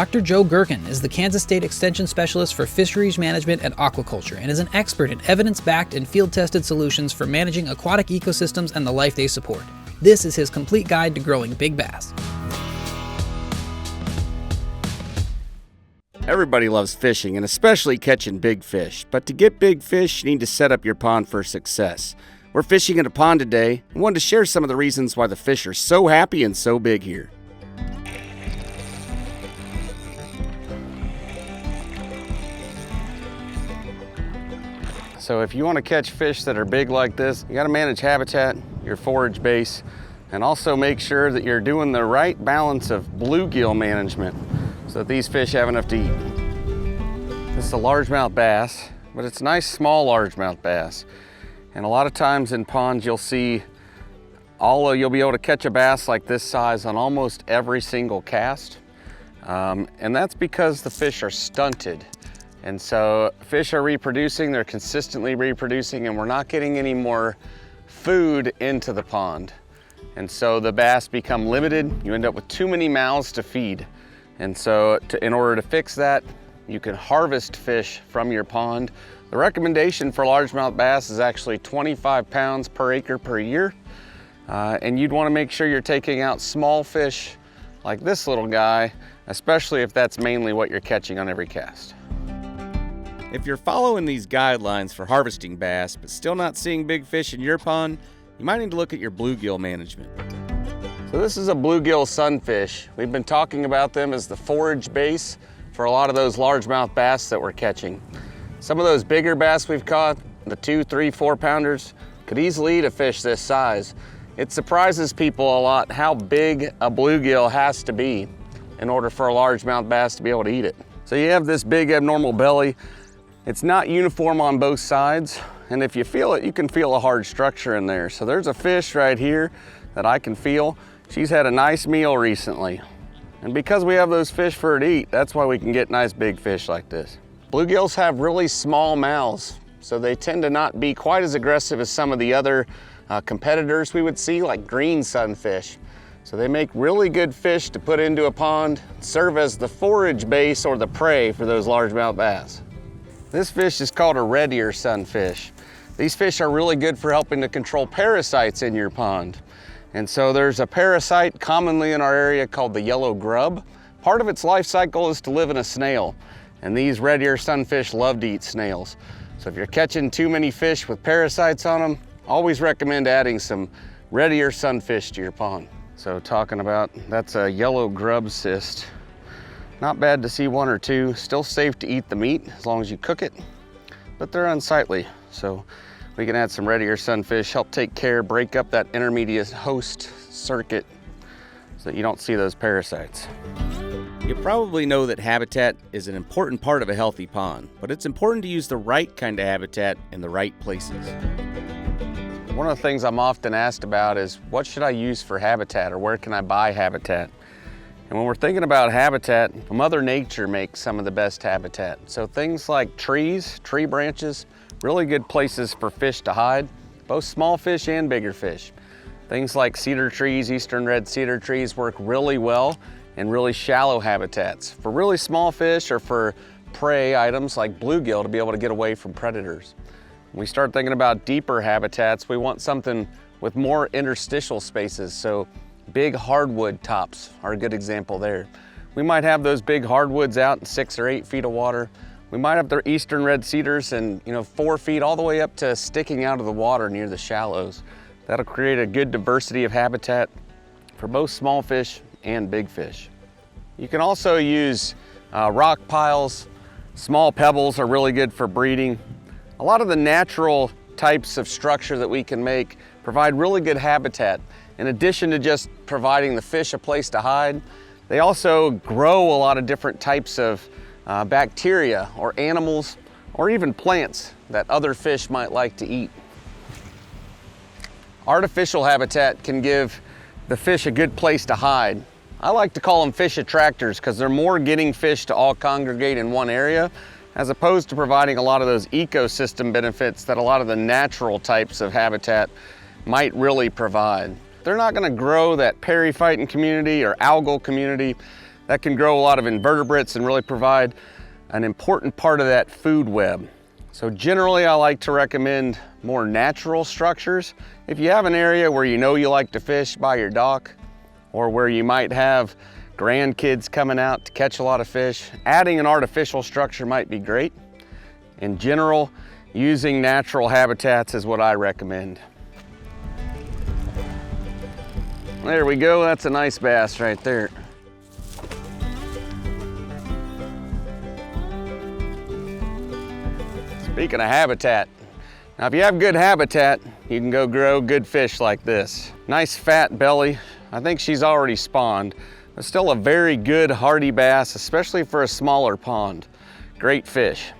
Dr. Joe Gerken is the Kansas State Extension Specialist for Fisheries Management and Aquaculture and is an expert in evidence-backed and field-tested solutions for managing aquatic ecosystems and the life they support. This is his complete guide to growing big bass. Everybody loves fishing, and especially catching big fish. But to get big fish, you need to set up your pond for success. We're fishing in a pond today and wanted to share some of the reasons why the fish are so happy and so big here. So if you want to catch fish that are big like this, you got to manage habitat, your forage base, and also make sure that you're doing the right balance of bluegill management so that these fish have enough to eat. This is a largemouth bass, but it's a nice small largemouth bass. And a lot of times in ponds you'll see you'll be able to catch a bass like this size on almost every single cast. And that's because the fish are stunted. And so fish are reproducing, they're consistently reproducing, and we're not getting any more food into the pond. And so the bass become limited. You end up with too many mouths to feed. And so in order to fix that, you can harvest fish from your pond. The recommendation for largemouth bass is actually 25 pounds per acre per year. And you'd want to make sure you're taking out small fish like this little guy, especially if that's mainly what you're catching on every cast. If you're following these guidelines for harvesting bass but still not seeing big fish in your pond, you might need to look at your bluegill management. So this is a bluegill sunfish. We've been talking about them as the forage base for a lot of those largemouth bass that we're catching. Some of those bigger bass we've caught, the 2, 3, 4 pounders, could easily eat a fish this size. It surprises people a lot how big a bluegill has to be in order for a largemouth bass to be able to eat it. So you have this big abnormal belly. It's not uniform on both sides, and if you feel it, you can feel a hard structure in there. So there's a fish right here that I can feel. She's had a nice meal recently. And because we have those fish for her to eat, that's why we can get nice big fish like this. Bluegills have really small mouths, so they tend to not be quite as aggressive as some of the other competitors we would see, like green sunfish. So they make really good fish to put into a pond, serve as the forage base or the prey for those largemouth bass. This fish is called a redear sunfish. These fish are really good for helping to control parasites in your pond. And so there's a parasite commonly in our area called the yellow grub. Part of its life cycle is to live in a snail. And these redear sunfish love to eat snails. So if you're catching too many fish with parasites on them, always recommend adding some redear sunfish to your pond. So talking about, that's a yellow grub cyst. Not bad to see 1 or 2. Still safe to eat the meat as long as you cook it, but they're unsightly. So we can add some redear sunfish, help take care, break up that intermediate host circuit so that you don't see those parasites. You probably know that habitat is an important part of a healthy pond, but it's important to use the right kind of habitat in the right places. One of the things I'm often asked about is, what should I use for habitat, or where can I buy habitat? And when we're thinking about habitat, Mother Nature makes some of the best habitat. So things like trees, tree branches, really good places for fish to hide, both small fish and bigger fish. Things like cedar trees, eastern red cedar trees work really well in really shallow habitats for really small fish or for prey items like bluegill to be able to get away from predators. When we start thinking about deeper habitats, we want something with more interstitial spaces. So big hardwood tops are a good example there. We might have those big hardwoods out in 6 or 8 feet of water. We might have their eastern red cedars and 4 feet all the way up to sticking out of the water near the shallows. That'll create a good diversity of habitat for both small fish and big fish. You can also use rock piles. Small pebbles are really good for breeding. A lot of the natural types of structure that we can make provide really good habitat. In addition to just providing the fish a place to hide, they also grow a lot of different types of bacteria or animals or even plants that other fish might like to eat. Artificial habitat can give the fish a good place to hide. I like to call them fish attractors because they're more getting fish to all congregate in one area, as opposed to providing a lot of those ecosystem benefits that a lot of the natural types of habitat might really provide. They're not going to grow that periphyton community or algal community that can grow a lot of invertebrates and really provide an important part of that food web. So generally I like to recommend more natural structures. If you have an area where you know you like to fish by your dock, or where you might have grandkids coming out to catch a lot of fish, adding an artificial structure might be great. In general, using natural habitats is what I recommend. There we go, that's a nice bass right there. Speaking of habitat, now if you have good habitat, you can go grow good fish like this. Nice fat belly. I think she's already spawned, but still a very good hardy bass, especially for a smaller pond. Great fish.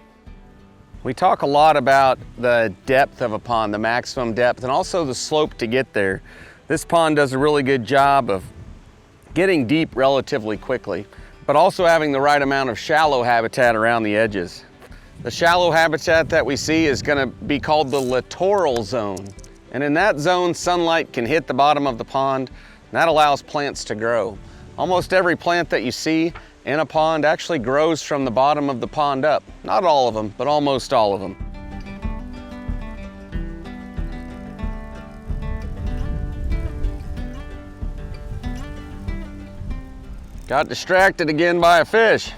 We talk a lot about the depth of a pond, the maximum depth, and also the slope to get there. This pond does a really good job of getting deep relatively quickly, but also having the right amount of shallow habitat around the edges. The shallow habitat that we see is going to be called the littoral zone. And in that zone, sunlight can hit the bottom of the pond, and that allows plants to grow. Almost every plant that you see in a pond actually grows from the bottom of the pond up. Not all of them, but almost all of them. Got distracted again by a fish.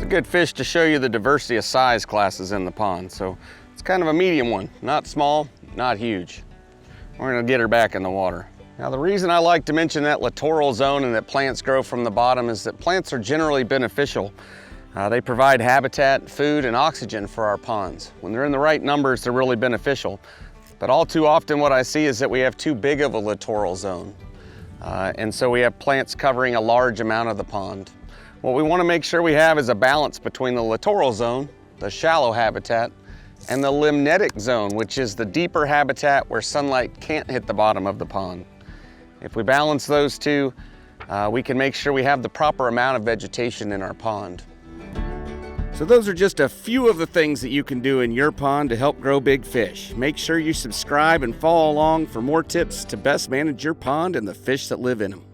Good fish to show you the diversity of size classes in the pond. So it's kind of a medium one, not small, not huge. We're gonna get her back in the water. Now the reason I like to mention that littoral zone and that plants grow from the bottom is that plants are generally beneficial. They provide habitat, food, and oxygen for our ponds. When they're in the right numbers, they're really beneficial. But all too often what I see is that we have too big of a littoral zone. And so we have plants covering a large amount of the pond. What we want to make sure we have is a balance between the littoral zone, the shallow habitat, and the limnetic zone, which is the deeper habitat where sunlight can't hit the bottom of the pond. If we balance those two, we can make sure we have the proper amount of vegetation in our pond. So those are just a few of the things that you can do in your pond to help grow big fish. Make sure you subscribe and follow along for more tips to best manage your pond and the fish that live in them.